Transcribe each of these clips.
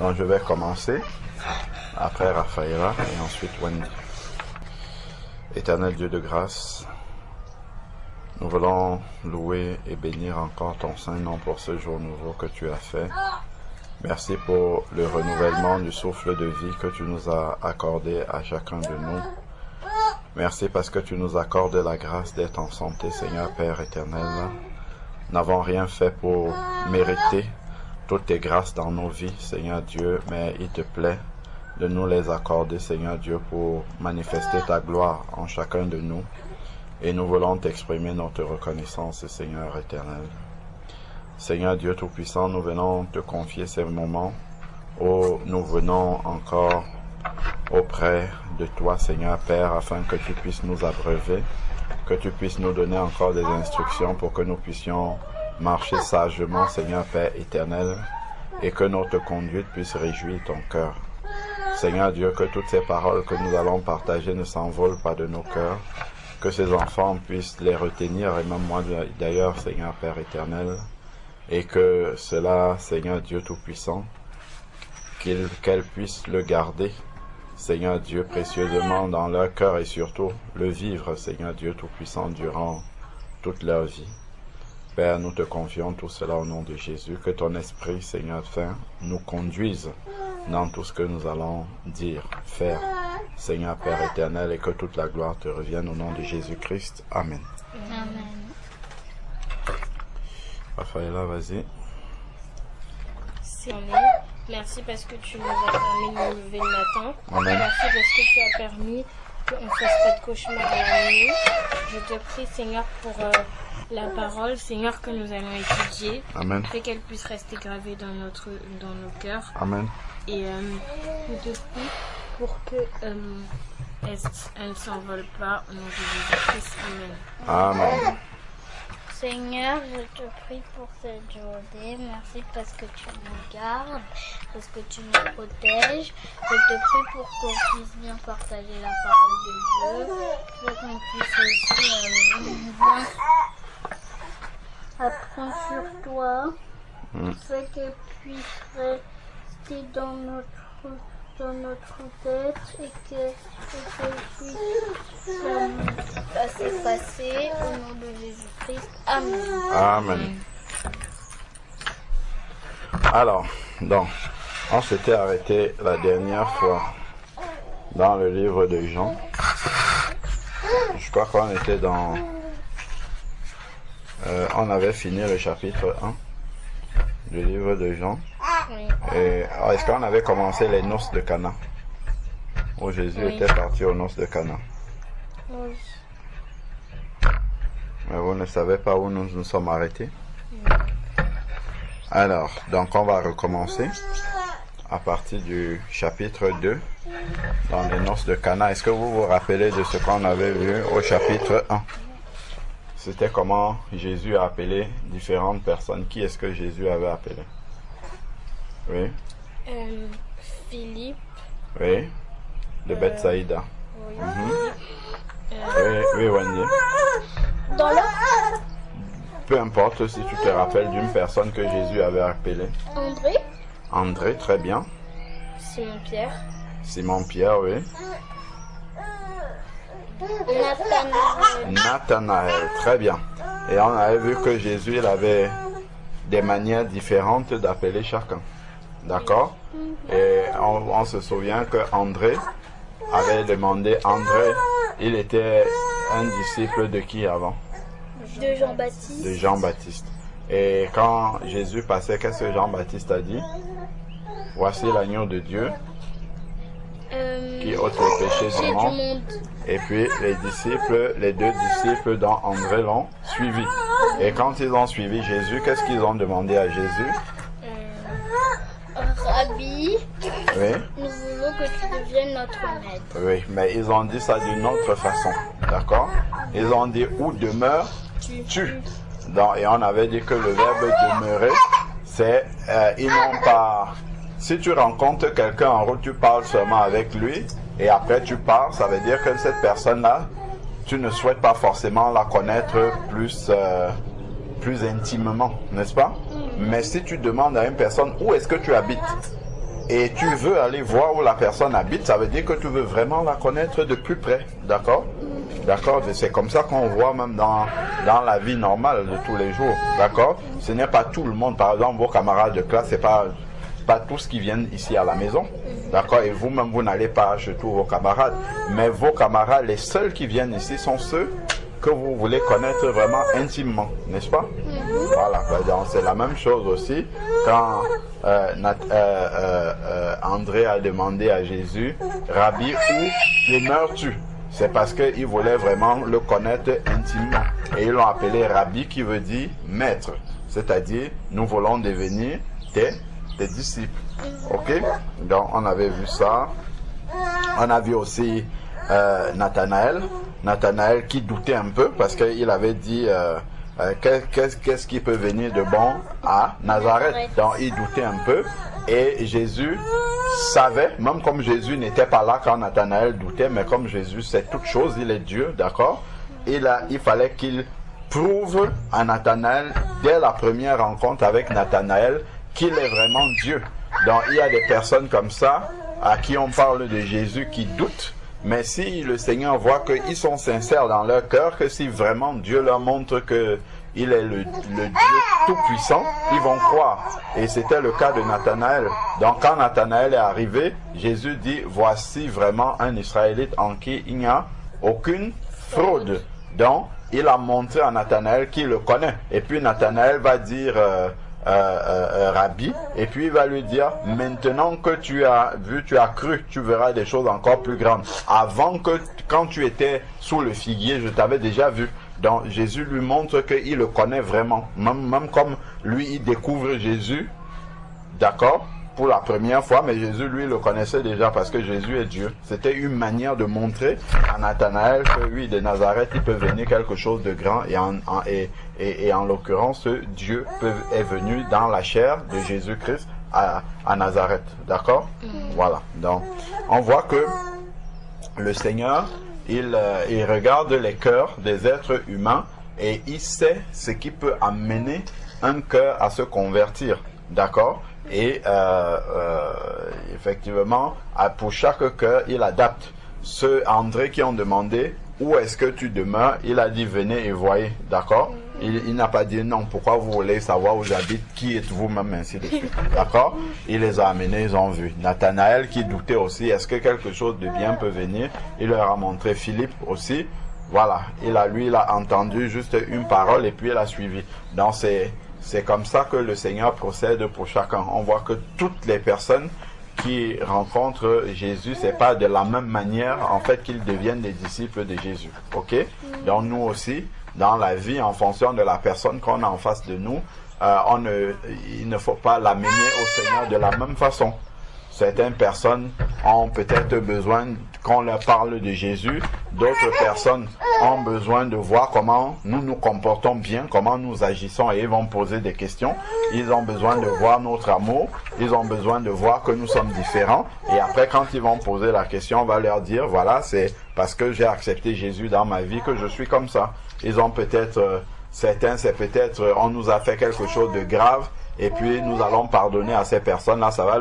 Donc je vais commencer, après Raphaëla et ensuite Wendy. Éternel Dieu de grâce, nous voulons louer et bénir encore ton Saint-Nom pour ce jour nouveau que tu as fait. Merci pour le renouvellement du souffle de vie que tu nous as accordé à chacun de nous. Merci parce que tu nous accordes la grâce d'être en santé, Seigneur Père éternel. Nous n'avons rien fait pour mériter toutes tes grâces dans nos vies, Seigneur Dieu, mais il te plaît de nous les accorder, Seigneur Dieu, pour manifester ta gloire en chacun de nous. Et nous voulons t'exprimer notre reconnaissance, Seigneur éternel. Seigneur Dieu Tout-Puissant, nous venons te confier ces moments où nous venons encore auprès de toi, Seigneur Père, afin que tu puisses nous abreuver, que tu puisses nous donner encore des instructions pour que nous puissions marcher sagement, Seigneur Père éternel, et que notre conduite puisse réjouir ton cœur. Seigneur Dieu, que toutes ces paroles que nous allons partager ne s'envolent pas de nos cœurs, que ces enfants puissent les retenir, et même moi d'ailleurs, Seigneur Père éternel, et que cela, Seigneur Dieu Tout-Puissant, qu'elles puissent le garder, Seigneur Dieu, précieusement dans leur cœur et surtout le vivre, Seigneur Dieu Tout-Puissant, durant toute leur vie. Père, nous te confions tout cela au nom de Jésus, que ton esprit, Seigneur Saint, nous conduise dans tout ce que nous allons dire, faire, Seigneur Père éternel, et que toute la gloire te revienne au nom de Jésus-Christ. Amen. Amen. Raphaëla, vas-y. Merci parce que tu nous as permis de nous lever le matin. Amen. Merci parce que tu as permis qu'on ne fasse pas de cauchemar la nuit. Je te prie, Seigneur, pour la parole, Seigneur, que nous allons étudier. Amen. Fais qu'elle puisse rester gravée dans nos cœurs. Amen. Et je te prie pour que elle ne s'envole pas au nom de Jésus-Christ. Amen. Amen. Seigneur, je te prie pour cette journée. Merci parce que tu nous gardes, parce que tu nous protèges. Je te prie pour qu'on puisse bien partager la parole de Dieu, pour qu'on puisse aussi bien apprendre sur toi. Fais qu'elle puisse rester dans notre tête et qu'elle puisse passer au nom de Jésus-Christ. Amen. Amen. Alors, donc, on s'était arrêté la dernière fois dans le livre de Jean. Je crois qu'on était dans... on avait fini le chapitre 1 du livre de Jean. Oui. Et est-ce qu'on avait commencé les noces de Cana, où Jésus Oui. était parti aux noces de Cana? Oui. Mais vous ne savez pas où nous nous sommes arrêtés? Alors, donc on va recommencer à partir du chapitre 2 dans les noces de Cana. Est-ce que vous vous rappelez de ce qu'on avait vu au chapitre 1? C'était comment Jésus a appelé différentes personnes. Qui est-ce que Jésus avait appelé? Oui, Philippe. oui, de Bethsaïda. Oui. Oui, Wendy. Dans le Peu importe si tu te rappelles d'une personne que Jésus avait appelée. André, André, très bien. Simon-Pierre. Simon-Pierre, oui. Nathanaël, très bien. Et on avait vu que Jésus, il avait des manières différentes d'appeler chacun. D'accord? Et on se souvient que André avait demandé, André, il était un disciple de qui avant? de Jean-Baptiste. De Jean-Baptiste. Et quand Jésus passait, qu'est-ce que Jean-Baptiste a dit? Voici l'agneau de Dieu qui ôte les péchés du monde. Et puis les deux disciples dont André l'ont suivi. Et quand ils ont suivi Jésus, qu'est-ce qu'ils ont demandé à Jésus? Rabbi, Oui, nous voulons que tu deviennes notre maître. oui, mais ils ont dit ça d'une autre façon. D'accord? Ils ont dit où demeures-tu? Et on avait dit que le verbe demeurer, c'est ils n'ont pas. Si tu rencontres quelqu'un en route, tu parles seulement avec lui et après tu pars, ça veut dire que cette personne-là, tu ne souhaites pas forcément la connaître plus intimement, n'est-ce pas? Mais si tu demandes à une personne où est-ce que tu habites et tu veux aller voir où la personne habite, ça veut dire que tu veux vraiment la connaître de plus près, d'accord? D'accord? C'est comme ça qu'on voit même dans la vie normale de tous les jours, d'accord? Ce n'est pas tout le monde, par exemple, vos camarades de classe, c'est pas tous qui viennent ici à la maison, d'accord? Et vous-même, vous n'allez pas chez tous vos camarades, mais vos camarades, les seuls qui viennent ici sont ceux que vous voulez connaître vraiment intimement, n'est-ce pas? Voilà, donc c'est la même chose aussi quand André a demandé à Jésus, Rabbi, où demeures-tu? C'est parce qu'il voulait vraiment le connaître intimement. Et ils l'ont appelé Rabbi, qui veut dire maître. C'est-à-dire, nous voulons devenir tes disciples. Ok? Donc, on avait vu ça. On a vu aussi Nathanaël. Nathanaël qui doutait un peu parce qu'il avait dit qu'est-ce qui peut venir de bon à Nazareth. Donc, il doutait un peu. Et Jésus savait, même comme Jésus n'était pas là quand Nathanaël doutait, mais comme Jésus sait toute chose, il est Dieu, d'accord? Il fallait qu'il prouve à Nathanaël, dès la première rencontre avec Nathanaël, qu'il est vraiment Dieu. Donc il y a des personnes comme ça, à qui on parle de Jésus, qui doutent, mais si le Seigneur voit qu'ils sont sincères dans leur cœur, que si vraiment Dieu leur montre que il est le Dieu tout-puissant, ils vont croire. Et c'était le cas de Nathanaël. Donc quand Nathanaël est arrivé, Jésus dit, voici vraiment un Israélite en qui il n'y a aucune fraude. Donc il a montré à Nathanaël qu'il le connaît. Et puis Nathanaël va dire, Rabbi, et puis il va lui dire, maintenant que tu as vu, tu as cru, tu verras des choses encore plus grandes. Avant que, quand tu étais sous le figuier, je t'avais déjà vu. Donc Jésus lui montre qu'il le connaît vraiment. Même comme lui, il découvre Jésus, d'accord, pour la première fois, mais Jésus, lui, le connaissait déjà parce que Jésus est Dieu. C'était une manière de montrer à Nathanaël que oui, de Nazareth, il peut venir quelque chose de grand, et en l'occurrence, Dieu est venu dans la chair de Jésus-Christ à Nazareth, d'accord? Voilà, donc on voit que le Seigneur, il regarde les cœurs des êtres humains et il sait ce qui peut amener un cœur à se convertir, d'accord? Et effectivement, pour chaque cœur, il adapte. Ceux André qui ont demandé où est-ce que tu demeures, il a dit venez et voyez, d'accord? Il n'a pas dit non, pourquoi vous voulez savoir où j'habite, qui êtes-vous même, ainsi de suite, d'accord? Il les a amenés, ils ont vu. Nathanaël qui doutait aussi, est-ce que quelque chose de bien peut venir? Il leur a montré Philippe aussi. Voilà, il a entendu juste une parole et puis il a suivi. Donc c'est comme ça que le Seigneur procède pour chacun. On voit que toutes les personnes qui rencontrent Jésus, c'est pas de la même manière en fait qu'ils deviennent des disciples de Jésus. Ok? Donc nous aussi, dans la vie, en fonction de la personne qu'on a en face de nous, il ne faut pas l'amener au Seigneur de la même façon. Certaines personnes ont peut-être besoin qu'on leur parle de Jésus. D'autres personnes ont besoin de voir comment nous nous comportons bien, comment nous agissons, et ils vont poser des questions. Ils ont besoin de voir notre amour. Ils ont besoin de voir que nous sommes différents. Et après, quand ils vont poser la question, on va leur dire, voilà, c'est parce que j'ai accepté Jésus dans ma vie que je suis comme ça. Ils ont peut-être, certains, c'est peut-être, on nous a fait quelque chose de grave. Et puis nous allons pardonner à ces personnes-là, ça va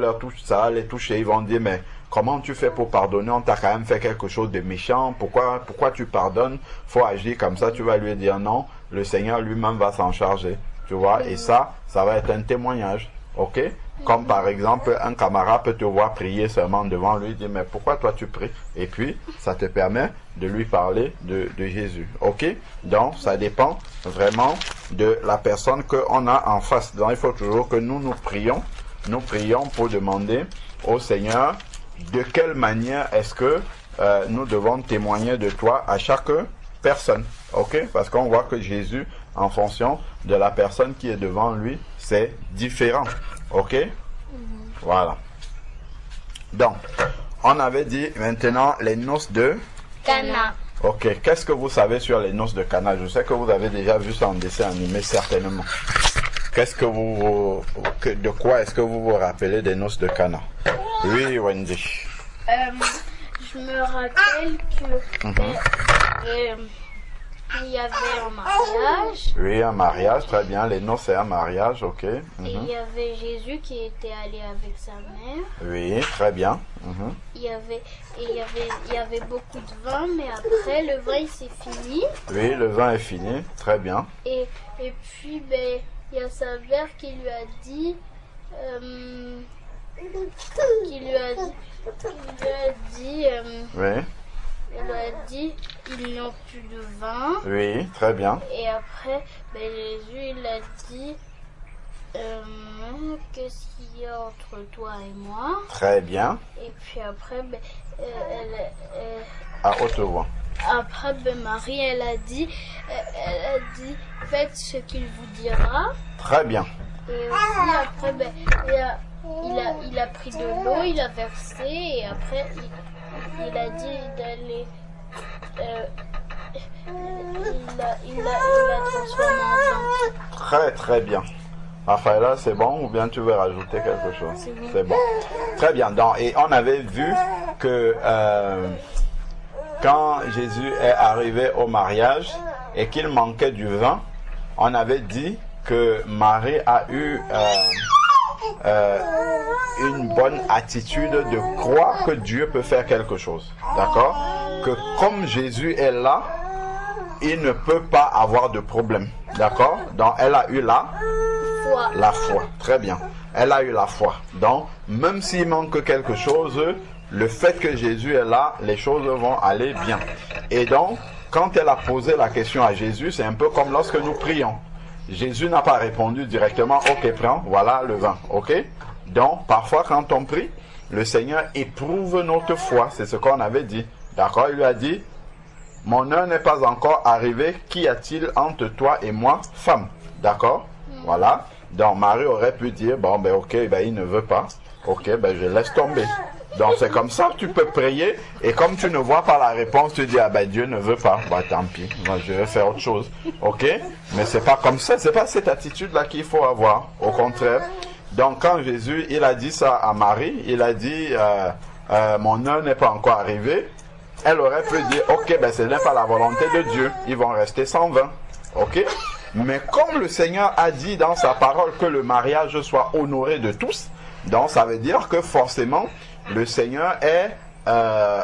les toucher. Ils vont dire, mais comment tu fais pour pardonner? On t'a quand même fait quelque chose de méchant. Pourquoi tu pardonnes? Faut agir comme ça. Tu vas lui dire non. Le Seigneur lui-même va s'en charger. Tu vois? Et ça va être un témoignage. Ok? Comme par exemple, un camarade peut te voir prier seulement devant lui, dire, mais pourquoi toi tu pries? Et puis, ça te permet de lui parler de Jésus. Ok? Donc, ça dépend vraiment de la personne qu'on a en face. Donc, il faut toujours que nous prions. Nous prions pour demander au Seigneur de quelle manière est-ce que nous devons témoigner de toi à chaque personne. Ok? Parce qu'on voit que Jésus, en fonction de la personne qui est devant lui, c'est différent. Ok? Voilà. Donc, on avait dit maintenant les noces de Cana. Ok. Qu'est-ce que vous savez sur les noces de Cana? Je sais que vous avez déjà vu ça en dessin animé, certainement. Qu'est-ce que de quoi est-ce que vous vous rappelez des noces de Cana? Oui, Wendy. Je me rappelle que il y avait un mariage. Oui, un mariage, très bien. Les noces, c'est un mariage, ok. Et il y avait Jésus qui était allé avec sa mère. Oui, très bien. Il y avait beaucoup de vin, mais après le vin il s'est fini. Oui, le vin est fini, très bien. Et puis ben il y a sa mère qui lui a dit, Oui, elle lui a dit ils n'ont plus de vin. oui, très bien. Et après ben, Jésus il a dit qu'est-ce qu'il y a entre toi et moi. Très bien. Et puis après ben, À haute voix. après ben, Marie elle a dit faites ce qu'il vous dira. Très bien. Et aussi après ben, il a pris de l'eau, il a versé et après il a dit d'aller il a transformé en vin. Très, très bien. Raphaëla, c'est bon ou bien tu veux rajouter quelque chose? C'est bon. Très bien. Donc, et on avait vu que quand Jésus est arrivé au mariage et qu'il manquait du vin, on avait dit que Marie a eu une bonne attitude de croire que Dieu peut faire quelque chose. D'accord? Que comme Jésus est là, il ne peut pas avoir de problème. D'accord? Donc, elle a eu la foi. Très bien. Elle a eu la foi. Donc, même s'il manque quelque chose, le fait que Jésus est là, les choses vont aller bien. Et donc, quand elle a posé la question à Jésus, c'est un peu comme lorsque nous prions. Jésus n'a pas répondu directement, ok, prends, voilà le vin, ok? Donc, parfois, quand on prie, le Seigneur éprouve notre foi, c'est ce qu'on avait dit. D'accord? Il lui a dit, mon heure n'est pas encore arrivée, qu'y a-t-il entre toi et moi, femme? D'accord? Voilà. Donc, Marie aurait pu dire, bon, ben, ok, ben, il ne veut pas. Ok, ben, je laisse tomber. Donc, c'est comme ça que tu peux prier. Et comme tu ne vois pas la réponse, tu dis, ah ben, Dieu ne veut pas. Bah, tant pis. Moi, je vais faire autre chose. Ok? Mais c'est pas comme ça. C'est pas cette attitude-là qu'il faut avoir. Au contraire. Donc, quand Jésus, il a dit ça à Marie, il a dit, mon heure n'est pas encore arrivée. Elle aurait pu dire, ok, ben, ce n'est pas la volonté de Dieu. Ils vont rester sans vin. Ok? Mais comme le Seigneur a dit dans sa parole que le mariage soit honoré de tous, donc ça veut dire que forcément le Seigneur est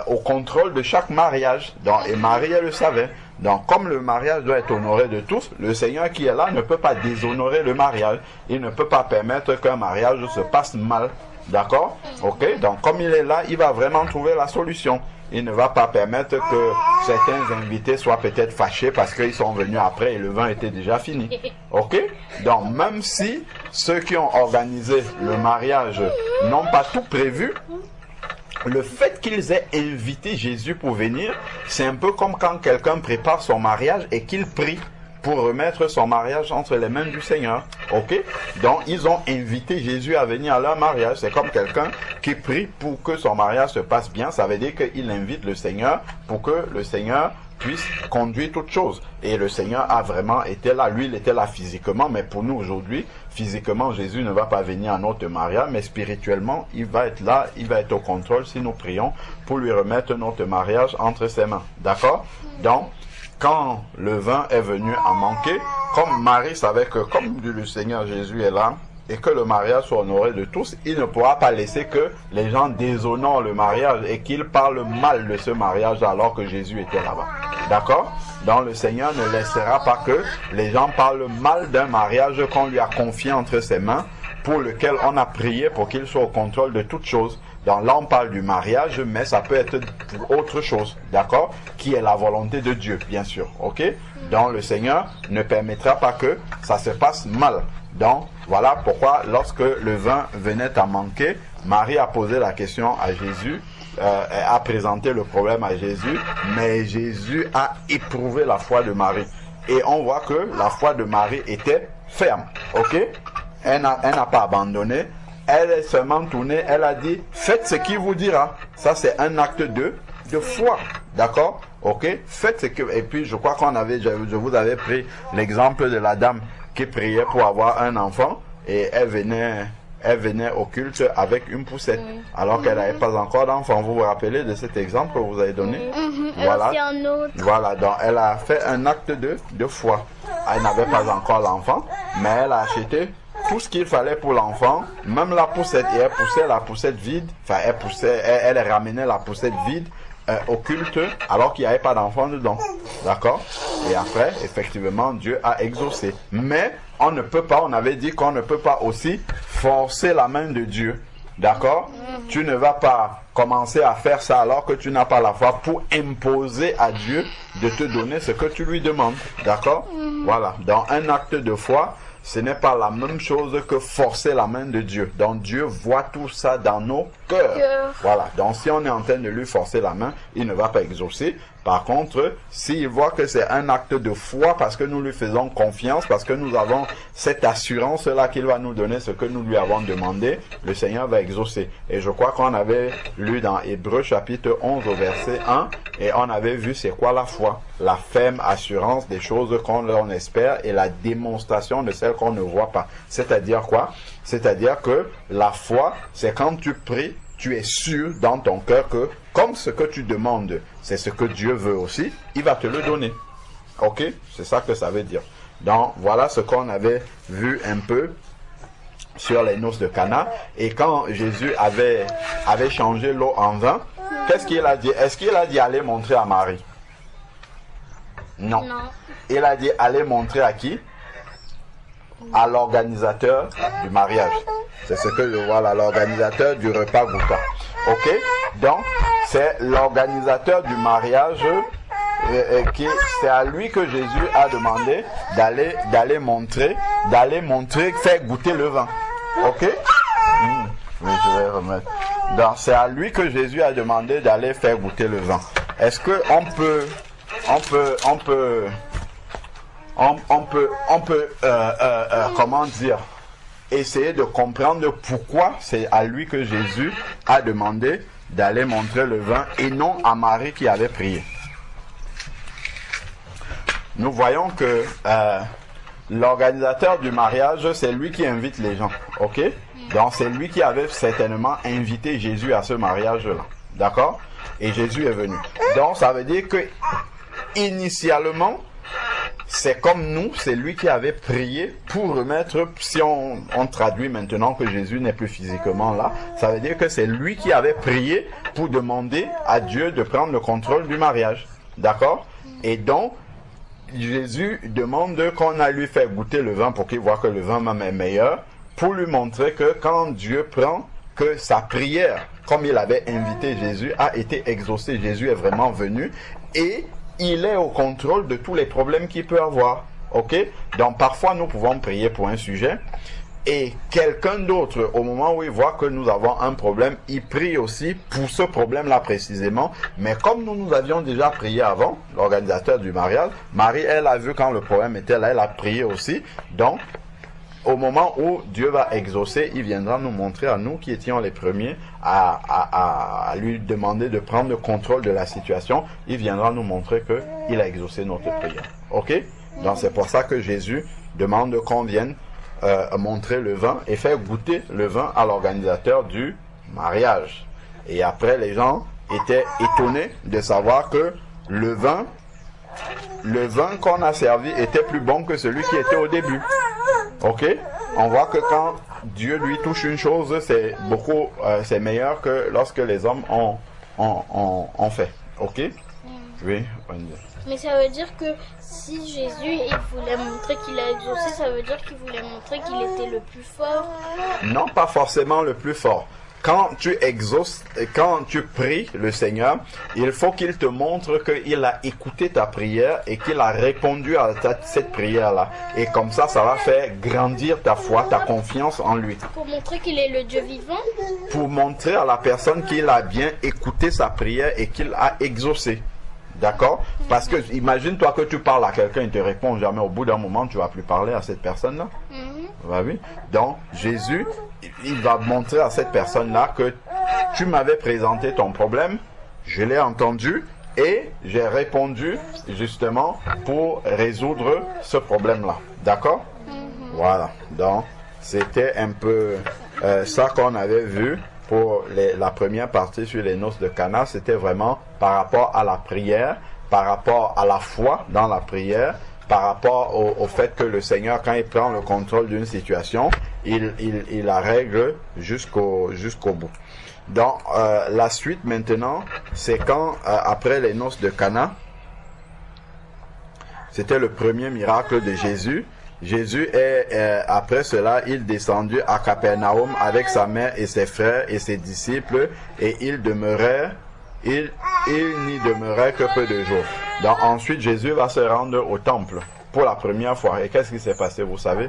au contrôle de chaque mariage. Donc, et Marie, elle le savait. Donc comme le mariage doit être honoré de tous, le Seigneur qui est là ne peut pas déshonorer le mariage. Il ne peut pas permettre qu'un mariage se passe mal. D'accord? Ok? Donc comme il est là, il va vraiment trouver la solution. Il ne va pas permettre que certains invités soient peut-être fâchés parce qu'ils sont venus après et le vin était déjà fini. Ok? Donc même si ceux qui ont organisé le mariage n'ont pas tout prévu, le fait qu'ils aient invité Jésus pour venir, c'est un peu comme quand quelqu'un prépare son mariage et qu'il prie pour remettre son mariage entre les mains du Seigneur. Ok? Donc, ils ont invité Jésus à venir à leur mariage. C'est comme quelqu'un qui prie pour que son mariage se passe bien. Ça veut dire qu'il invite le Seigneur pour que le Seigneur puisse conduire toutes choses. Et le Seigneur a vraiment été là. Lui, il était là physiquement, mais pour nous aujourd'hui, physiquement, Jésus ne va pas venir à notre mariage, mais spirituellement, il va être là, il va être au contrôle si nous prions pour lui remettre notre mariage entre ses mains. D'accord? Donc, quand le vin est venu à manquer, comme Marie savait que comme le Seigneur Jésus est là, et que le mariage soit honoré de tous, il ne pourra pas laisser que les gens déshonorent le mariage et qu'ils parlent mal de ce mariage alors que Jésus était là-bas. D'accord? Donc le Seigneur ne laissera pas que les gens parlent mal d'un mariage qu'on lui a confié entre ses mains, pour lequel on a prié pour qu'il soit au contrôle de toutes choses. Donc là, on parle du mariage, mais ça peut être pour autre chose, d'accord? Qui est la volonté de Dieu, bien sûr, ok? Donc le Seigneur ne permettra pas que ça se passe mal. Donc voilà pourquoi lorsque le vin venait à manquer, Marie a posé la question à Jésus, a présenté le problème à Jésus, mais Jésus a éprouvé la foi de Marie. Et on voit que la foi de Marie était ferme, ok? Elle n'a pas abandonné. Elle est seulement tournée, elle a dit, faites ce qu'il vous dira. Ça, c'est un acte de foi. D'accord? Ok? Faites ce que... Et puis, je crois je vous avais pris l'exemple de la dame qui priait pour avoir un enfant. Et elle venait elle venait au culte avec une poussette, alors qu'elle n'avait pas encore d'enfant. Vous vous rappelez de cet exemple que vous avez donné? Voilà. Aussi un autre. Voilà, donc elle a fait un acte de foi. Elle n'avait pas encore l'enfant, mais elle a acheté tout ce qu'il fallait pour l'enfant, même la poussette, et elle poussait la poussette vide, enfin elle ramenait la poussette vide au culte alors qu'il n'y avait pas d'enfant dedans. D'accord? Et après, effectivement, Dieu a exaucé. Mais on ne peut pas, on avait dit qu'on ne peut pas aussi forcer la main de Dieu. D'accord? Tu ne vas pas commencer à faire ça alors que tu n'as pas la foi pour imposer à Dieu de te donner ce que tu lui demandes. D'accord? Voilà. Dans un acte de foi, ce n'est pas la même chose que forcer la main de Dieu. Donc Dieu voit tout ça dans nos cœurs. Voilà. Donc si on est en train de lui forcer la main, il ne va pas exaucer. Par contre, s'il voit que c'est un acte de foi parce que nous lui faisons confiance, parce que nous avons cette assurance-là qu'il va nous donner ce que nous lui avons demandé, le Seigneur va exaucer. Et je crois qu'on avait lu dans Hébreux chapitre 11 au verset 1, et on avait vu c'est quoi la foi. La ferme assurance des choses qu'on espère et la démonstration de celles qu'on ne voit pas. C'est-à-dire quoi? C'est-à-dire que la foi, c'est quand tu pries, tu es sûr dans ton cœur que comme ce que tu demandes, c'est ce que Dieu veut aussi, il va te le donner. Ok? C'est ça que ça veut dire. Donc, voilà ce qu'on avait vu un peu sur les noces de Cana. Et quand Jésus avait changé l'eau en vin, qu'est-ce qu'il a dit? Est-ce qu'il a dit aller montrer à Marie? Non. Il a dit aller montrer à qui? À l'organisateur du mariage. C'est ce que je vois là, l'organisateur du repas goûtant. Ok? Donc, c'est l'organisateur du mariage, c'est à lui que Jésus a demandé d'aller montrer, faire goûter le vin. Ok? Oui, je vais remettre. Donc, c'est à lui que Jésus a demandé d'aller faire goûter le vin. Est-ce que on peut, comment dire, essayer de comprendre pourquoi c'est à lui que Jésus a demandé d'aller montrer le vin et non à Marie qui avait prié. Nous voyons que l'organisateur du mariage, c'est lui qui invite les gens, ok? Donc c'est lui qui avait certainement invité Jésus à ce mariage-là, d'accord? Et Jésus est venu. Donc ça veut dire que initialement, c'est comme nous, c'est lui qui avait prié pour remettre, si on traduit maintenant que Jésus n'est plus physiquement là, ça veut dire que c'est lui qui avait prié pour demander à Dieu de prendre le contrôle du mariage. D'accord? Et donc, Jésus demande qu'on a lui fait goûter le vin pour qu'il voit que le vin même est meilleur, pour lui montrer que quand Dieu prend, que sa prière, comme il avait invité Jésus, a été exaucée. Jésus est vraiment venu et il est au contrôle de tous les problèmes qu'il peut avoir. Ok? Donc parfois nous pouvons prier pour un sujet et quelqu'un d'autre, au moment où il voit que nous avons un problème, il prie aussi pour ce problème-là précisément. Mais comme nous avions déjà prié avant, l'organisateur du mariage, Marie, elle a vu quand le problème était là, elle a prié aussi. Donc, au moment où Dieu va exaucer, il viendra nous montrer à nous qui étions les premiers à lui demander de prendre le contrôle de la situation. Il viendra nous montrer qu'il a exaucé notre prière. Ok? Donc c'est pour ça que Jésus demande qu'on vienne montrer le vin et faire goûter le vin à l'organisateur du mariage. Et après, les gens étaient étonnés de savoir que le vin qu'on a servi était plus bon que celui qui était au début. Ok? On voit que quand Dieu lui touche une chose, c'est meilleur que lorsque les hommes ont fait. Ok? Oui. Mais ça veut dire que si Jésus il voulait montrer qu'il a exaucé, ça veut dire qu'il voulait montrer qu'il était le plus fort? Non, pas forcément le plus fort. Quand tu exauces, quand tu pries le Seigneur, il faut qu'il te montre qu'il a écouté ta prière et qu'il a répondu à cette prière-là. Et comme ça, ça va faire grandir ta foi, ta confiance en lui. Pour montrer qu'il est le Dieu vivant? Pour montrer à la personne qu'il a bien écouté sa prière et qu'il a exaucé. D'accord? Parce que imagine-toi que tu parles à quelqu'un, il ne te répond jamais. Au bout d'un moment, tu ne vas plus parler à cette personne-là. Bah oui. Donc, Jésus, il va montrer à cette personne-là que tu m'avais présenté ton problème, je l'ai entendu et j'ai répondu justement pour résoudre ce problème-là. D'accord? Voilà. Donc, c'était un peu ça qu'on avait vu pour la première partie sur les noces de Cana, c'était vraiment par rapport à la prière, par rapport à la foi dans la prière, par rapport au fait que le Seigneur, quand il prend le contrôle d'une situation, il la règle jusqu'au bout. Donc, la suite maintenant, c'est quand, après les noces de Cana, c'était le premier miracle de Jésus. Jésus est, après cela, il descendu à Capernaum avec sa mère et ses frères et ses disciples, et il n'y demeurait que peu de jours. Donc ensuite, Jésus va se rendre au temple pour la première fois. Et qu'est-ce qui s'est passé, vous savez?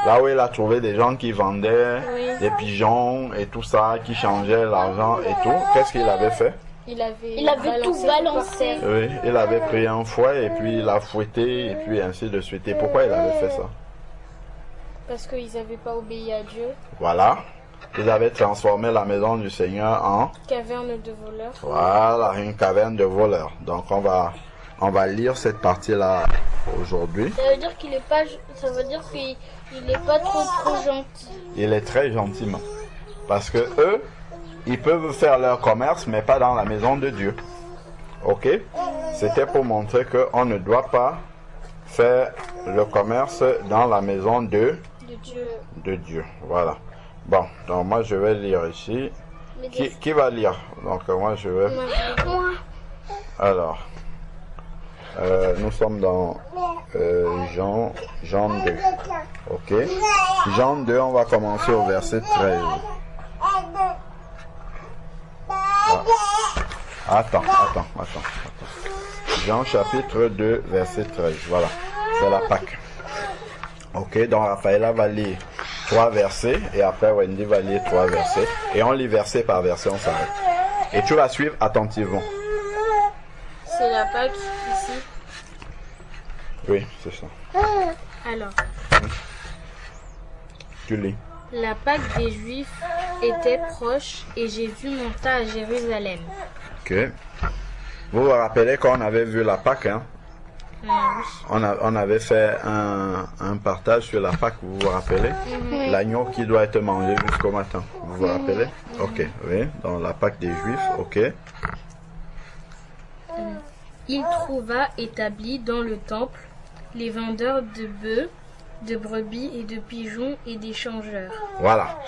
Là où il a trouvé des gens qui vendaient des pigeons et tout ça, qui changeaient l'argent et tout, qu'est-ce qu'il avait fait? Il avait tout balancé. Oui, il avait pris un fouet et puis il a fouetté et puis ainsi de suite. Et pourquoi il avait fait ça? Parce qu'ils n'avaient pas obéi à Dieu. Voilà. Ils avaient transformé la maison du Seigneur en caverne de voleurs. Voilà, une caverne de voleurs. Donc on va lire cette partie-là aujourd'hui. Ça veut dire qu'il est pas. Ça veut dire qu'il est pas trop gentil. Il est très gentil, parce que eux, ils peuvent faire leur commerce, mais pas dans la maison de Dieu. Ok? C'était pour montrer qu'on ne doit pas faire le commerce dans la maison de Dieu. Voilà. Bon, donc moi je vais lire ici. Qui va lire? Donc moi je vais... Moi. Alors, nous sommes dans Jean 2. Ok? Jean 2, on va commencer au verset 13. Attends. Jean chapitre 2, verset 13. Voilà, c'est la Pâque. Ok, donc Raphaëla va lire 3 versets et après Wendy va lire 3 versets. Et on lit verset par verset, on s'arrête. Et tu vas suivre attentivement. C'est la Pâque ici. Oui, c'est ça. Alors. Tu lis. La Pâque des Juifs était proche et Jésus monta à Jérusalem. Ok. Vous vous rappelez qu'on avait vu la Pâque, hein? On avait fait un partage sur la Pâque, vous vous rappelez? L'agneau qui doit être mangé jusqu'au matin. Vous vous rappelez? Ok, oui, dans la Pâque des Juifs, ok. Il trouva établis dans le temple les vendeurs de bœufs, de brebis et de pigeons et des changeurs. Voilà.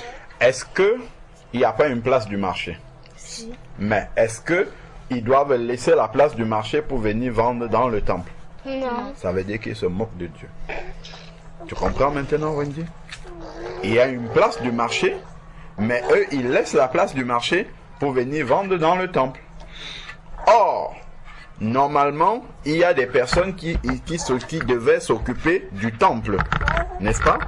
Est-ce que il n'y a pas une place du marché? Si. Mais est-ce que ils doivent laisser la place du marché pour venir vendre dans le temple? Non. Ça veut dire qu'ils se moquent de Dieu. Tu comprends maintenant, Wendy? Il y a une place du marché, mais eux, ils laissent la place du marché pour venir vendre dans le temple. Or, normalement, il y a des personnes qui devaient s'occuper du temple, n'est-ce pas?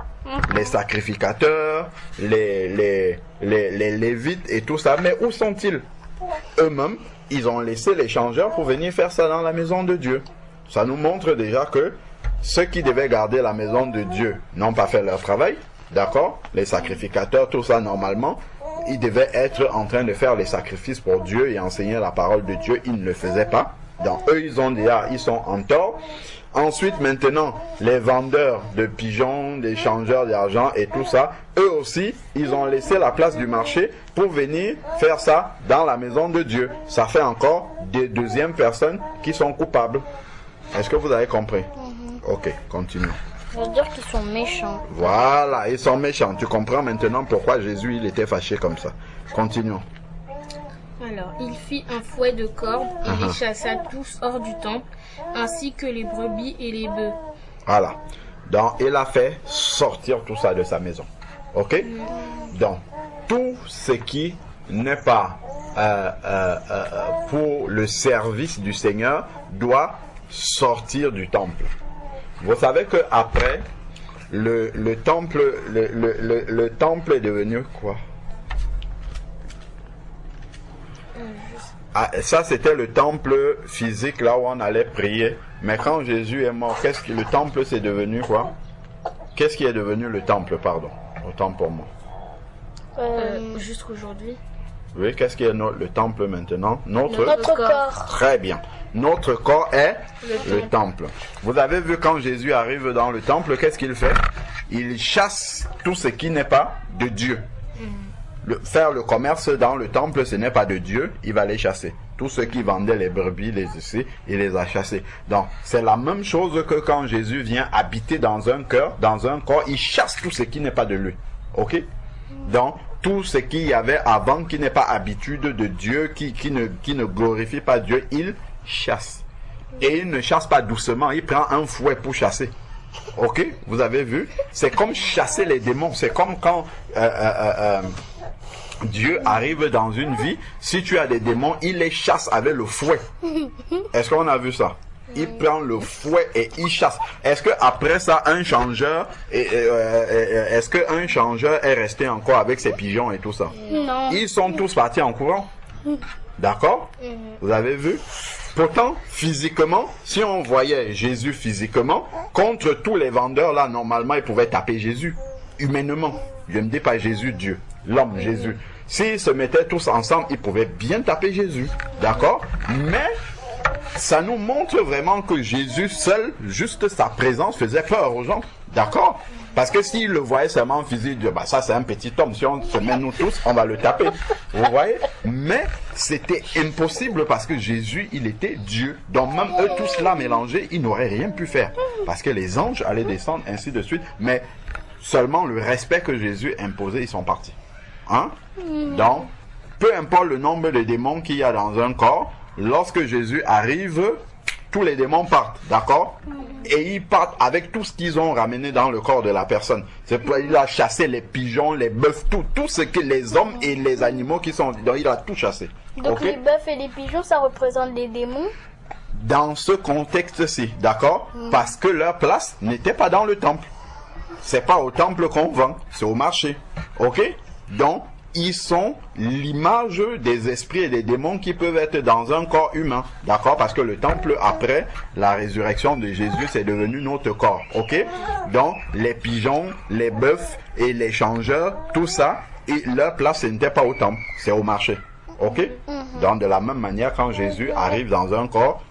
Les sacrificateurs, les lévites et tout ça. Mais où sont-ils? Eux-mêmes, ils ont laissé les changeurs pour venir faire ça dans la maison de Dieu. Ça nous montre déjà que ceux qui devaient garder la maison de Dieu n'ont pas fait leur travail. D'accord? Les sacrificateurs, tout ça, normalement, ils devaient être en train de faire les sacrifices pour Dieu et enseigner la parole de Dieu. Ils ne le faisaient pas. Donc, eux, ils sont en tort. Ensuite, maintenant, les vendeurs de pigeons, des changeurs d'argent et tout ça, eux aussi, ils ont laissé la place du marché pour venir faire ça dans la maison de Dieu. Ça fait encore des deuxièmes personnes qui sont coupables. Est-ce que vous avez compris? Ok, continuons. Ça veut dire qu'ils sont méchants. Voilà, ils sont méchants. Tu comprends maintenant pourquoi Jésus il était fâché comme ça. Continuons. Alors, il fit un fouet de corde et les chassa tous hors du temple, ainsi que les brebis et les bœufs. Voilà. Donc, il a fait sortir tout ça de sa maison. Ok? Donc, tout ce qui n'est pas pour le service du Seigneur doit sortir du temple. Vous savez que après le temple est devenu quoi? Ah, ça c'était le temple physique là où on allait prier. Mais quand Jésus est mort, qu'est-ce que le temple c'est devenu quoi? Qu'est-ce qui est devenu le temple, pardon? Autant pour moi. Jusqu'aujourd'hui. Oui, qu'est-ce qui est le temple maintenant? Notre corps. Très bien. Notre corps est le temple. Vous avez vu quand Jésus arrive dans le temple, qu'est-ce qu'il fait? il chasse tout ce qui n'est pas de Dieu. Faire le commerce dans le temple, ce n'est pas de Dieu, il va les chasser. Tous ceux qui vendaient les brebis, les ici, il les a chassés. Donc, c'est la même chose que quand Jésus vient habiter dans un cœur, dans un corps, il chasse tout ce qui n'est pas de lui. Ok? Donc, tout ce qu'il y avait avant, qui n'est pas habitude de Dieu, qui ne glorifie pas Dieu, il chasse. Et il ne chasse pas doucement, il prend un fouet pour chasser. Ok? Vous avez vu? C'est comme chasser les démons. C'est comme quand Dieu arrive dans une vie, si tu as des démons, il les chasse avec le fouet. Est-ce qu'on a vu ça? Il prend le fouet et il chasse. Est-ce que après ça, un changeur, est-ce qu'un changeur est resté encore avec ses pigeons et tout ça? Non. Ils sont tous partis en courant. D'accord? Vous avez vu? Pourtant, physiquement, si on voyait Jésus physiquement, contre tous les vendeurs là, normalement, ils pouvaient taper Jésus. Humainement. Je ne dis pas Jésus, Dieu. L'homme, Jésus. S'ils se mettaient tous ensemble, ils pouvaient bien taper Jésus. D'accord? Mais ça nous montre vraiment que Jésus seul, juste sa présence faisait peur aux gens. D'accord? Parce que s'il le voyait seulement physique, bah ça c'est un petit homme, si on se met nous tous, on va le taper. Vous voyez? Mais c'était impossible parce que Jésus, il était Dieu. Donc même eux tous là mélangés, ils n'auraient rien pu faire. Parce que les anges allaient descendre, ainsi de suite. Mais seulement le respect que Jésus imposait, ils sont partis. Hein? Donc, peu importe le nombre de démons qu'il y a dans un corps, lorsque Jésus arrive, tous les démons partent, d'accord? Et ils partent avec tout ce qu'ils ont ramené dans le corps de la personne. C'est pourquoi il a chassé les pigeons, les bœufs, tout ce que les hommes et les animaux qui sont dedans, il a tout chassé. Donc Ok? les bœufs et les pigeons, ça représente des démons? Dans ce contexte-ci, d'accord? Parce que leur place n'était pas dans le temple. C'est pas au temple qu'on vend, c'est au marché. Ok? Donc, ils sont l'image des esprits et des démons qui peuvent être dans un corps humain. D'accord? Parce que le temple, après la résurrection de Jésus, c'est devenu notre corps. Ok? Donc, les pigeons, les bœufs et les changeurs, tout ça, et leur place, ce n'était pas au temple, c'est au marché. Ok? Donc, de la même manière, quand Jésus arrive dans un corps,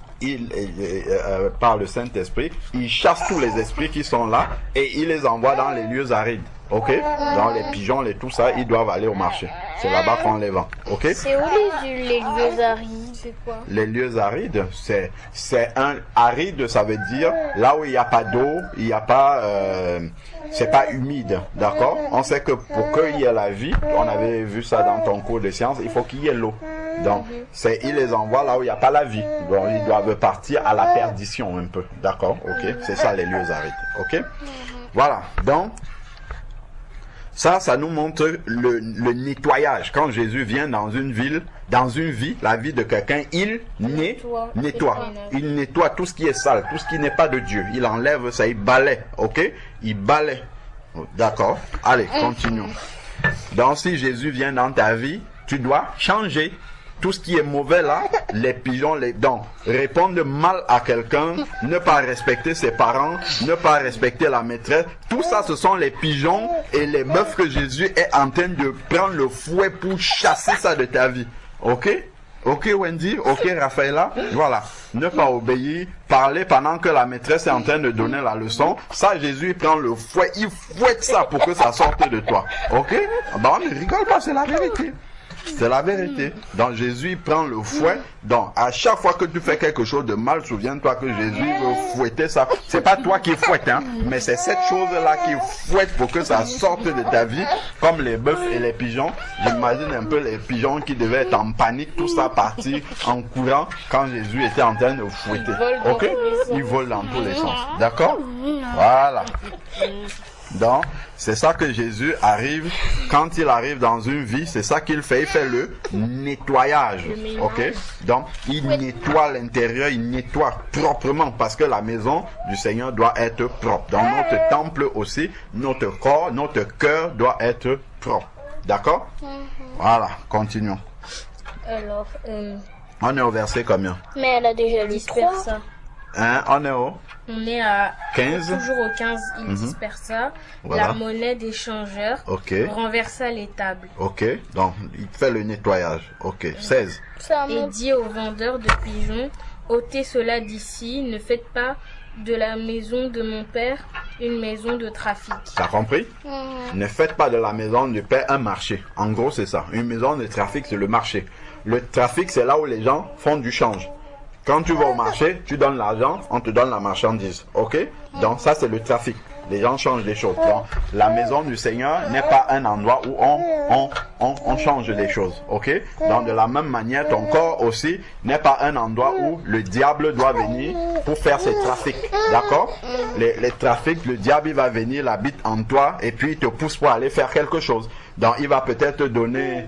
par le Saint-Esprit, il chasse tous les esprits qui sont là et il les envoie dans les lieux arides. Ok? Dans les pigeons, tout ça, ils doivent aller au marché. C'est là-bas qu'on les vend. Ok? C'est où les lieux arides? C'est quoi? Les lieux arides, c'est un aride, ça veut dire là où il n'y a pas d'eau, il n'y a pas, c'est pas humide, d'accord? On sait que pour qu'il y ait la vie, on avait vu ça dans ton cours de sciences, il faut qu'il y ait l'eau. Donc, ils les envoient là où il n'y a pas la vie. Donc, ils doivent partir à la perdition un peu, d'accord? Ok? C'est ça les lieux arides. Ok? Voilà. Donc, ça nous montre le nettoyage. Quand Jésus vient dans une ville, dans une vie, la vie de quelqu'un, il nettoie. Il nettoie tout ce qui est sale, tout ce qui n'est pas de Dieu. Il enlève ça, il balaie. Ok? Il balaie. D'accord? Allez, continuons. Donc, si Jésus vient dans ta vie, tu dois changer. Tout ce qui est mauvais là, les pigeons, donc répondre mal à quelqu'un, ne pas respecter ses parents, ne pas respecter la maîtresse, tout ça ce sont les pigeons et les bœufs que Jésus est en train de prendre le fouet pour chasser ça de ta vie. Ok? Ok Wendy? Ok Raphaëla? Voilà. Ne pas obéir, parler pendant que la maîtresse est en train de donner la leçon. Ça Jésus il prend le fouet, il fouette ça pour que ça sorte de toi. Ok? Bah on ne rigole pas, c'est la vérité. C'est la vérité. Donc Jésus il prend le fouet. Donc à chaque fois que tu fais quelque chose de mal, souviens-toi que Jésus veut fouetter ça. C'est pas toi qui fouettes, hein, mais c'est cette chose-là qui fouette pour que ça sorte de ta vie, comme les bœufs et les pigeons. J'imagine un peu les pigeons qui devaient être en panique, tout ça parti en courant quand Jésus était en train de fouetter. Ok? Ils volent dans tous les sens. D'accord? Voilà. Donc, c'est ça que Jésus arrive, quand il arrive dans une vie, c'est ça qu'il fait, il fait le nettoyage, ok? Donc, il nettoie l'intérieur, il nettoie proprement, parce que la maison du Seigneur doit être propre. Dans notre temple aussi, notre corps, notre cœur doit être propre, d'accord? Voilà, continuons. Alors, on est au verset combien? mais elle a déjà dit 3. Hein, on est au On est à 15. Toujours au 15, il dispersa Voilà. la monnaie des changeurs, Ok. renversa les tables Ok, donc il fait le nettoyage. Ok, 16. et dit aux vendeurs de pigeons, ôtez cela d'ici, ne faites pas de la maison de mon père une maison de trafic. T'as compris? Ne faites pas de la maison du Père un marché. En gros, c'est ça. Une maison de trafic, c'est le marché. Le trafic, c'est là où les gens font du change. Quand tu vas au marché, tu donnes l'argent, on te donne la marchandise. Ok? Donc ça, c'est le trafic. Les gens changent les choses. Donc, la maison du Seigneur n'est pas un endroit où on change les choses. Ok? Donc, de la même manière, ton corps aussi n'est pas un endroit où le diable doit venir pour faire ses trafics. D'accord? Les trafics, le diable, il va venir, il habite en toi et puis il te pousse pour aller faire quelque chose. Donc, il va peut-être te donner,